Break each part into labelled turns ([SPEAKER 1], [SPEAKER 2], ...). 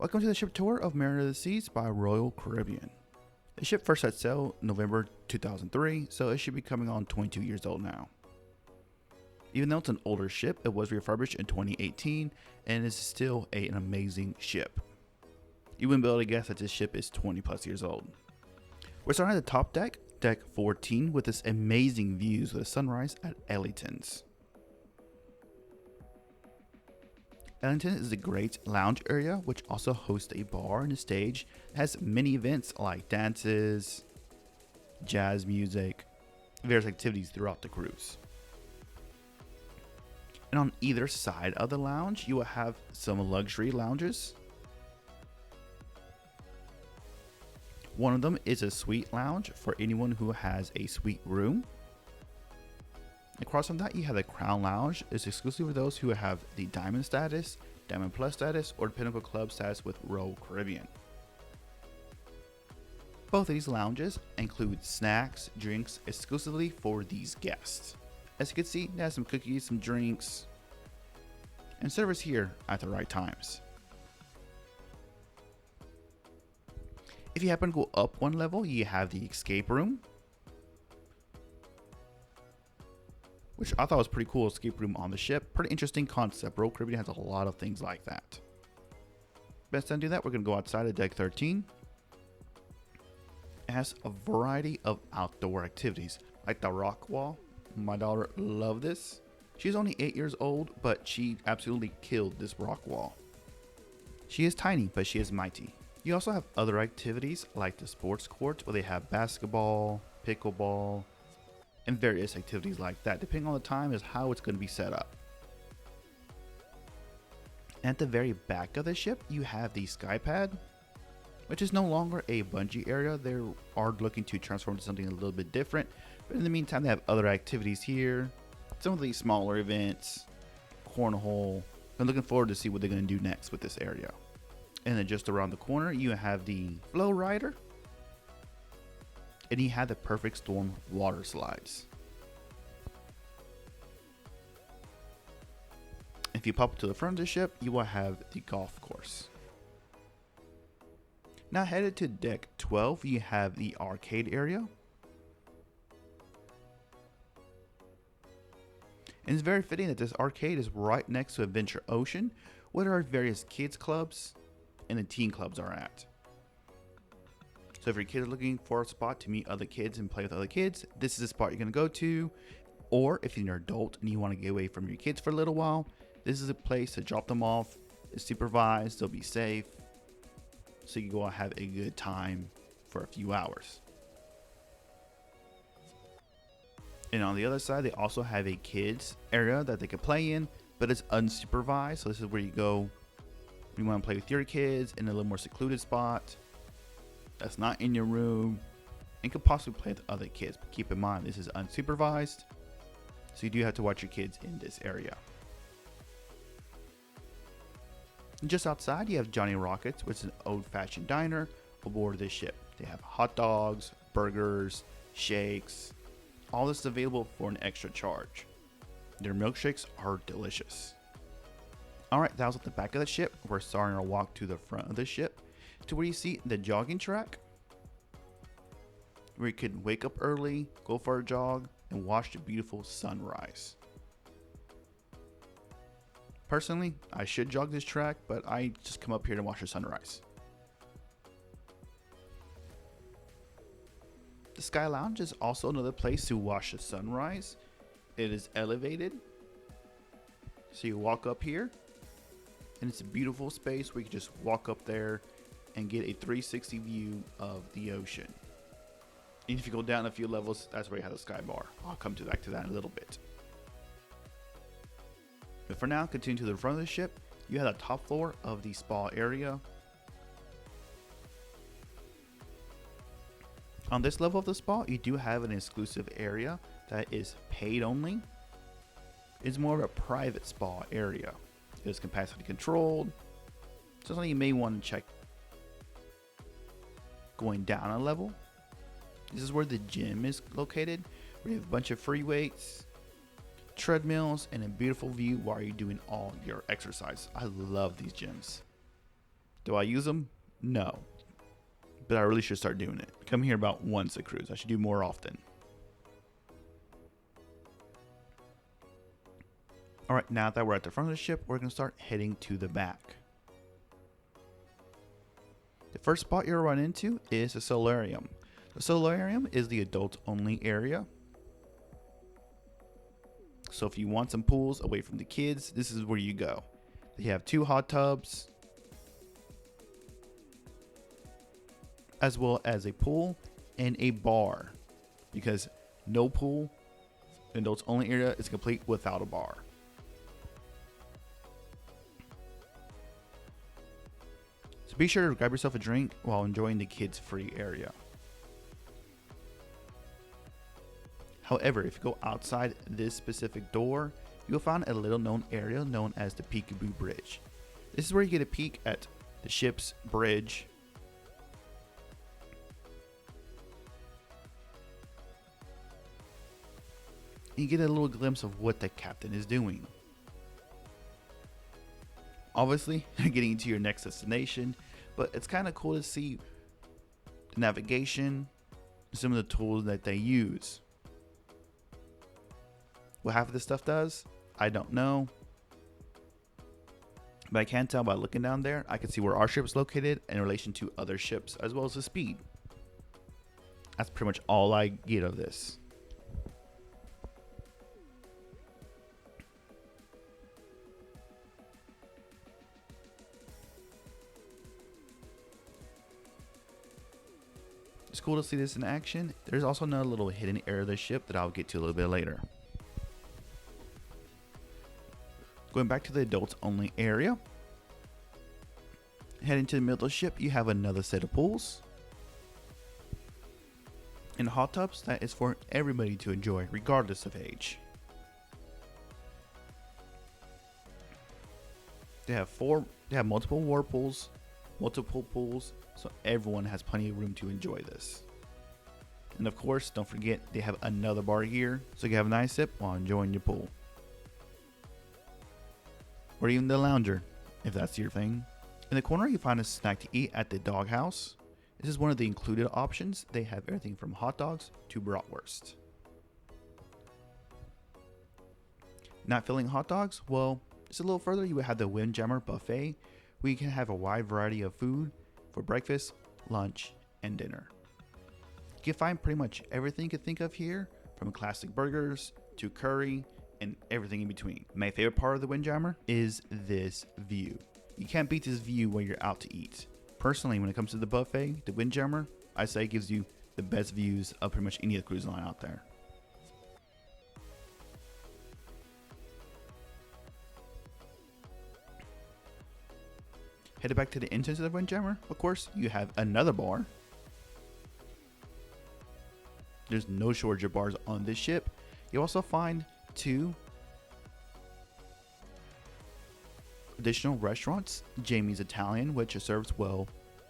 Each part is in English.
[SPEAKER 1] Welcome to the ship tour of Mariner of the Seas by Royal Caribbean. The ship first set sail November 2003, so it should be coming on 22 years old now. Even though it's an older ship, it was refurbished in 2018 and is still an amazing ship. You wouldn't be able to guess that this ship is 20 plus years old. We're starting at the top deck, deck 14, with this amazing views with a sunrise at Ellington's. Ellington is a great lounge area which also hosts a bar and a stage. It has many events like dances, jazz music, various activities throughout the cruise. And on either side of the lounge, you will have some luxury lounges. One of them is a suite lounge for anyone who has a suite room. Across from that, you have the Crown Lounge. It's exclusive for those who have the Diamond status, Diamond Plus status, or Pinnacle Club status with Royal Caribbean. Both of these lounges include snacks, drinks exclusively for these guests. As you can see, they have some cookies, some drinks, and service here at the right times. If you happen to go up one level, you have the escape room, which I thought was pretty cool. Escape room on the ship. Pretty interesting concept. Royal Caribbean has a lot of things like that. Best time to do that, we're going to go outside of deck 13. It has a variety of outdoor activities, like the rock wall. My daughter loved this. She's only 8 years old, but she absolutely killed this rock wall. She is tiny, but she is mighty. You also have other activities like the sports court, where they have basketball, pickleball, and various activities like that. Depending on the time is how it's going to be set up. At the very back of the ship, you have the sky pad, which is no longer a bungee area. They are looking to transform to something a little bit different, but in the meantime, they have other activities here. Some of these smaller events, cornhole. I'm looking forward to see what they're going to do next with this area. And then just around the corner, you have the Flow Rider. And you have the Perfect Storm water slides. If you pop up to the front of the ship, you will have the golf course. Now headed to deck 12, you have the arcade area. And it's very fitting that this arcade is right next to Adventure Ocean, where our various kids clubs and the teen clubs are at. So if your kid is looking for a spot to meet other kids and play with other kids, this is the spot you're going to go to. Or if you're an adult and you want to get away from your kids for a little while, this is a place to drop them off. It's supervised, they'll be safe, so you can go and have a good time for a few hours. And on the other side, they also have a kids area that they can play in, but it's unsupervised. So this is where you go when you want to play with your kids in a little more secluded spot that's not in your room and could possibly play with other kids. But keep in mind, this is unsupervised, so you do have to watch your kids in this area. And just outside, you have Johnny Rockets, which is an old-fashioned diner aboard this ship. They have hot dogs, burgers, shakes. All this is available for an extra charge. Their milkshakes are delicious. Alright, that was at the back of the ship. We're starting our walk to the front of the ship, to where you see the jogging track, where you can wake up early, go for a jog, and watch the beautiful sunrise. Personally, I should jog this track, but I just come up here to watch the sunrise. The Sky Lounge is also another place to watch the sunrise. It is elevated, so you walk up here, and it's a beautiful space where you can just walk up there and get a 360 view of the ocean. And if you go down a few levels, that's where you have the sky bar. I'll come back to that in a little bit. But for now, continue to the front of the ship. You have the top floor of the spa area. On this level of the spa, you do have an exclusive area that is paid only. It's more of a private spa area. It is capacity controlled, so something you may want to check. Going down a level, this is where the gym is located, where you have a bunch of free weights, treadmills, and a beautiful view while you're doing all your exercise. I love these gyms. Do I use them? No. But I really should start doing it. Come here about once a cruise. I should do more often. Alright, now that we're at the front of the ship, we're going to start heading to the back. The first spot you'll run into is the solarium. The solarium is the adults only area. So if you want some pools away from the kids, this is where you go. They have 2 hot tubs, as well as a pool and a bar, because no pool in adults only area is complete without a bar. So be sure to grab yourself a drink while enjoying the kids free area. However, if you go outside this specific door, you'll find a little known area known as the Peekaboo Bridge. This is where you get a peek at the ship's bridge. And you get a little glimpse of what the captain is doing. Obviously, you're getting to your next destination, but it's kind of cool to see the navigation, some of the tools that they use. What half of this stuff does, I don't know. But I can tell by looking down there, I can see where our ship is located in relation to other ships, as well as the speed. That's pretty much all I get of this. It's cool to see this in action. There's also another little hidden area of the ship that I'll get to a little bit later. Going back to the adults only area. Heading to the middle of the ship, you have another set of pools. And hot tubs that is for everybody to enjoy, regardless of age. They have multiple whirlpools, multiple pools, so everyone has plenty of room to enjoy this. And of course, don't forget they have another bar here, so you can have a nice sip while enjoying your pool. Or even the lounger, if that's your thing. In the corner, you find a snack to eat at the doghouse. This is one of the included options. They have everything from hot dogs to bratwurst. Not feeling hot dogs? Well, just a little further, you would have the Windjammer buffet, where you can have a wide variety of food for breakfast, lunch, and dinner. You can find pretty much everything you can think of here, from classic burgers to curry and everything in between. My favorite part of the Windjammer is this view. You can't beat this view when you're out to eat. Personally, when it comes to the buffet, the Windjammer, I say gives you the best views of pretty much any of the cruise line out there. Headed back to the entrance of the Windjammer, of course, you have another bar. There's no shortage of bars on this ship. You also find 2 additional restaurants. Jamie's Italian, which serves, well,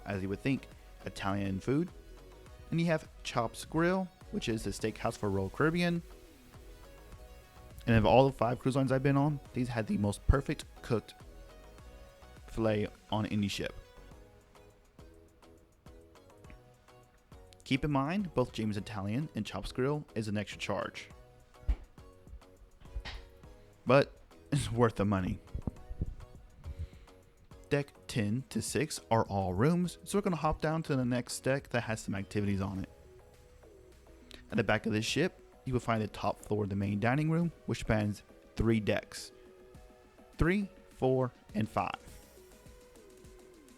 [SPEAKER 1] as you would think, Italian food. And you have Chop's Grill, which is the steakhouse for Royal Caribbean. And of all the 5 cruise lines I've been on, these had the most perfect cooked filet on any ship. Keep in mind, both Jamie's Italian and Chop's Grill is an extra charge, but it's worth the money. Deck 10 to 6 are all rooms, so we're going to hop down to the next deck that has some activities on it. At the back of this ship, you will find the top floor of the main dining room, which spans 3 decks, 3, 4, and 5.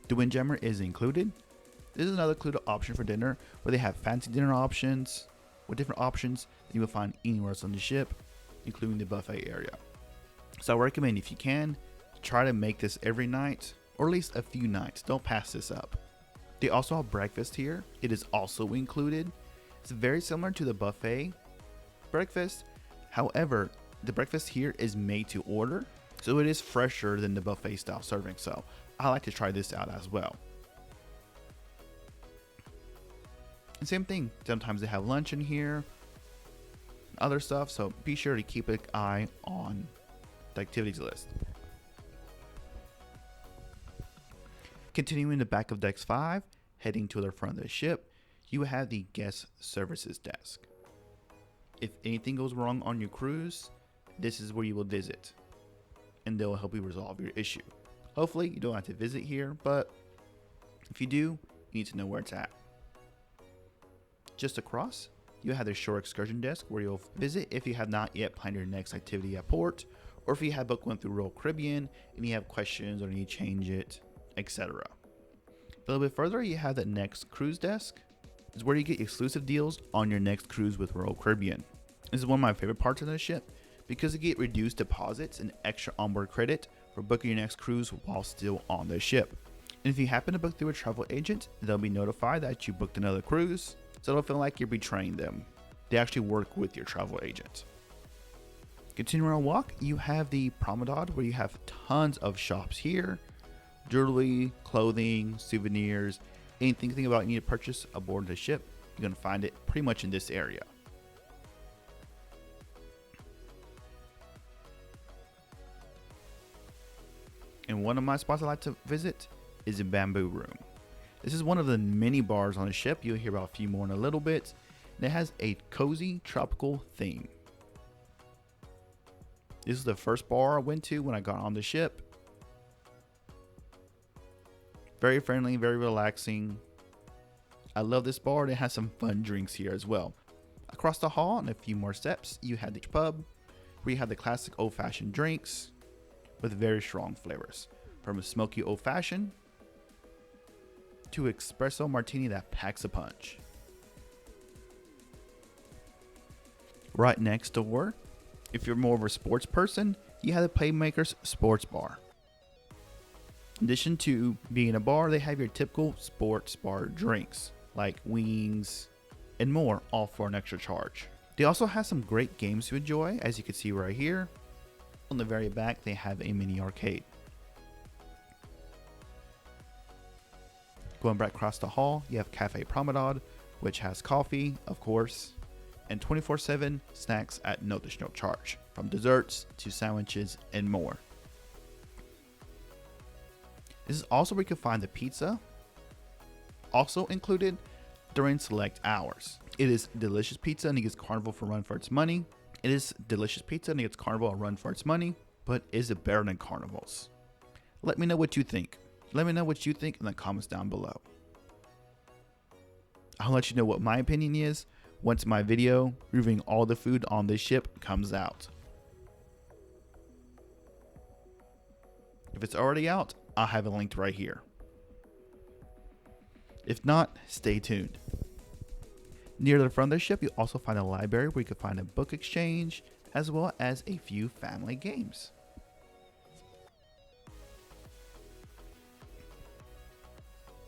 [SPEAKER 1] The Windjammer is included. This is another included option for dinner, where they have fancy dinner options with different options that you will find anywhere else on the ship, including the buffet area. So I recommend, if you can, try to make this every night, or at least a few nights. Don't pass this up. They also have breakfast here. It is also included. It's very similar to the buffet breakfast. However, the breakfast here is made to order, so it is fresher than the buffet style serving. So I like to try this out as well. And same thing, sometimes they have lunch in here, other stuff, so be sure to keep an eye on the activities list. Continuing the back of Decks 5, heading to the front of the ship, you have the guest services desk. If anything goes wrong on your cruise, this is where you will visit, and they'll help you resolve your issue. Hopefully you don't have to visit here, but if you do, you need to know where it's at. Just across, you have the shore excursion desk where you'll visit if you have not yet planned your next activity at port, or if you have booked one through Royal Caribbean and you have questions or need to change it, etc. A little bit further, you have the next cruise desk. This is where you get exclusive deals on your next cruise with Royal Caribbean. This is one of my favorite parts of the ship because you get reduced deposits and extra onboard credit for booking your next cruise while still on the ship. And if you happen to book through a travel agent, they'll be notified that you booked another cruise, so don't feel like you're betraying them. They actually work with your travel agent. Continuing our walk, you have the promenade where you have tons of shops here. Jewelry, clothing, souvenirs, anything about you need to purchase aboard the ship, you're going to find it pretty much in this area. And one of my spots I like to visit is the Bamboo Room. This is one of the many bars on the ship. You'll hear about a few more in a little bit. And it has a cozy tropical theme. This is the first bar I went to when I got on the ship. Very friendly, very relaxing. I love this bar, and it has some fun drinks here as well. Across the hall and a few more steps, you have the pub, where you have the classic old-fashioned drinks with very strong flavors. From a smoky old-fashioned to espresso martini that packs a punch. Right next door, if you're more of a sports person, you have the Playmakers Sports Bar. In addition to being a bar, they have your typical sports bar drinks like wings and more, all for an extra charge. They also have some great games to enjoy, as you can see right here. On the very back, they have a mini arcade. Going back across the hall, you have Cafe Promenade, which has coffee, of course, and 24/7 snacks at no additional charge, from desserts to sandwiches and more. This is also where you can find the pizza, also included during select hours. It is delicious pizza and it gets Carnival for a run for its money. It is delicious pizza and it gets Carnival a run for its money, but is it better than Carnival's? Let me know what you think. Let me know what you think in the comments down below. I'll let you know what my opinion is once my video reviewing all the food on this ship comes out. If it's already out, I'll have it linked right here. If not, stay tuned. Near the front of the ship, you'll also find a library where you can find a book exchange, as well as a few family games.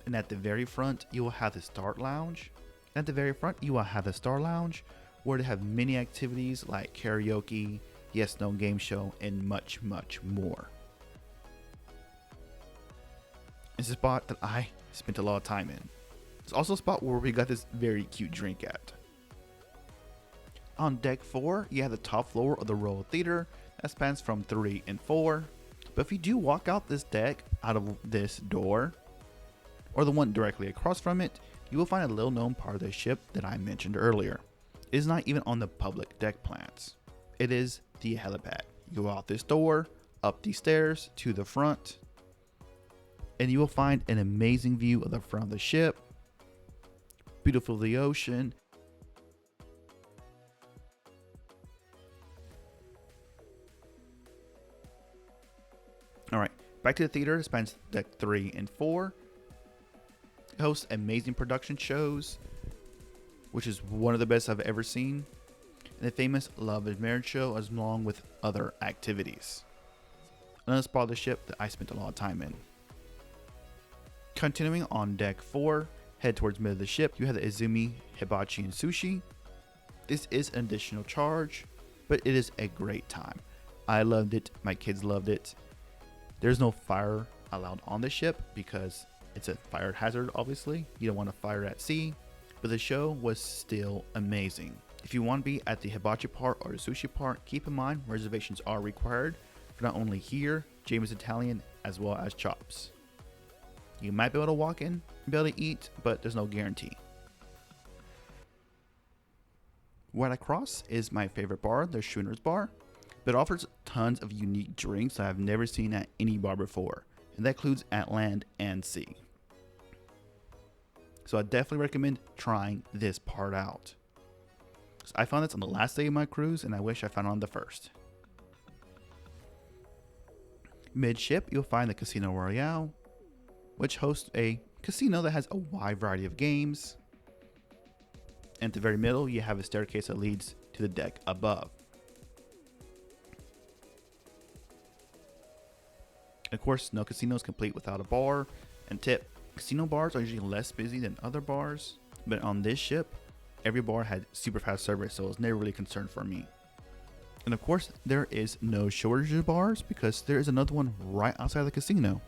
[SPEAKER 1] And at the very front, you will have the Star Lounge. And at the very front, you will have the Star Lounge, where they have many activities like karaoke, yes, no game show, and much, much more. It's a spot that I spent a lot of time in. It's also a spot where we got this very cute drink at. On deck 4, you have the top floor of the Royal Theater that spans from 3 and 4. But if you do walk out this deck out of this door, or the one directly across from it, you will find a little known part of the ship that I mentioned earlier. It is not even on the public deck plans. It is the helipad. You go out this door, up these stairs to the front, and you will find an amazing view of the front of the ship, beautiful of the ocean. Alright, back to the theater. It spans deck 3 and 4. It hosts amazing production shows, which is one of the best I've ever seen, and the famous Love and Marriage show, as along with other activities. Another spot of the ship that I spent a lot of time in. Continuing on deck 4, head towards mid of the ship, you have the Izumi Hibachi and Sushi. This is an additional charge, but it is a great time. I loved it, my kids loved it. There's no fire allowed on the ship because it's a fire hazard, obviously. You don't want to fire at sea, but the show was still amazing. If you want to be at the hibachi part or the sushi part, keep in mind reservations are required for not only here, James Italian, as well as Chops. You might be able to walk in and be able to eat, but there's no guarantee. Right across is my favorite bar, the Schooner's Bar. But it offers tons of unique drinks I've never seen at any bar before, and that includes at land and sea. So I definitely recommend trying this part out. So I found this on the last day of my cruise, and I wish I found it on the first. Midship, you'll find the Casino Royale, which hosts a casino that has a wide variety of games. And at the very middle, you have a staircase that leads to the deck above. Of course, no casino is complete without a bar. And tip, casino bars are usually less busy than other bars, but on this ship, every bar had super fast service, so it was never really a concern for me. And of course, there is no shortage of bars because there is another one right outside the casino.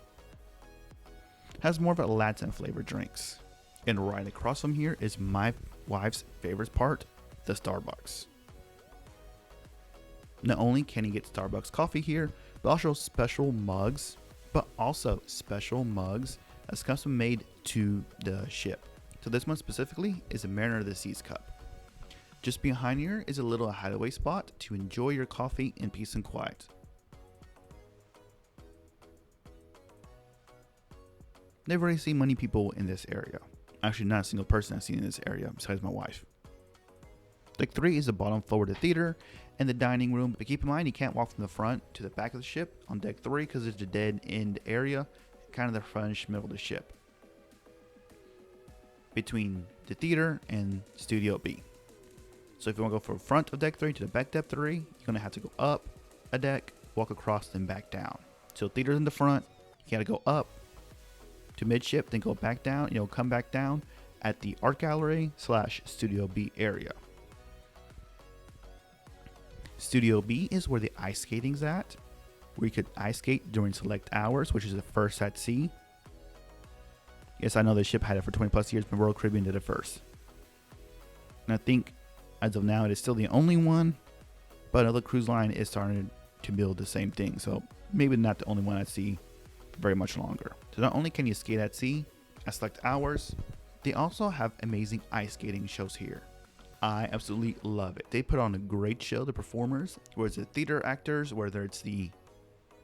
[SPEAKER 1] It has more of a Latin flavored drinks. And right across from here is my wife's favorite part, the Starbucks. Not only can you get Starbucks coffee here, but also special mugs as custom made to the ship. So this one specifically is a Mariner of the Seas cup. Just behind here is a little hideaway spot to enjoy your coffee in peace and quiet. Never really seen many people in this area. Actually, not a single person I've seen in this area besides my wife. Deck 3 is the bottom floor of the theater and the dining room, but keep in mind you can't walk from the front to the back of the ship on deck 3 because it's a dead end area, kind of the frontish middle of the ship, between the theater and Studio B. So if you want to go from front of deck 3 to the back deck 3, you're going to have to go up a deck, walk across, then back down. So theater's in the front, you got to go up to midship, then go back down, you'll come back down at the art gallery / Studio B area. Studio B is where the ice skating's at, where you could ice skate during select hours, which is the first at sea. Yes, I know the ship had it for 20 plus years, but Royal Caribbean did it first. And I think as of now, it is still the only one, but another cruise line is starting to build the same thing. So maybe not the only one at sea for very much longer. So not only can you skate at sea at select hours, they also have amazing ice skating shows here. I absolutely love it. They put on a great show, the performers, whether it's the theater actors, whether it's the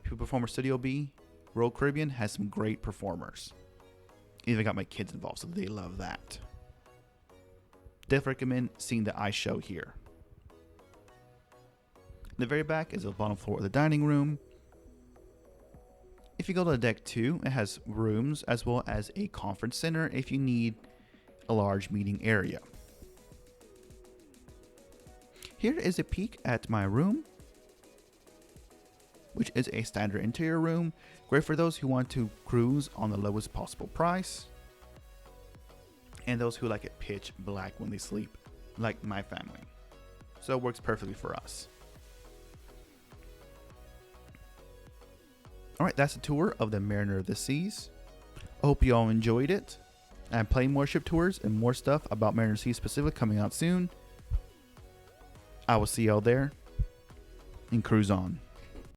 [SPEAKER 1] people performer Studio B, Royal Caribbean has some great performers. Even got my kids involved, so they love that. Definitely recommend seeing the ice show here. In the very back is the bottom floor of the dining room. If you go to deck 2, it has rooms as well as a conference center if you need a large meeting area. Here is a peek at my room, which is a standard interior room, great for those who want to cruise on the lowest possible price, and those who like it pitch black when they sleep, like my family. So it works perfectly for us. Alright, that's a tour of the Mariner of the Seas. I hope you all enjoyed it. I'm playing more ship tours and more stuff about Mariner of the Seas specifically coming out soon. I will see y'all there, and cruise on.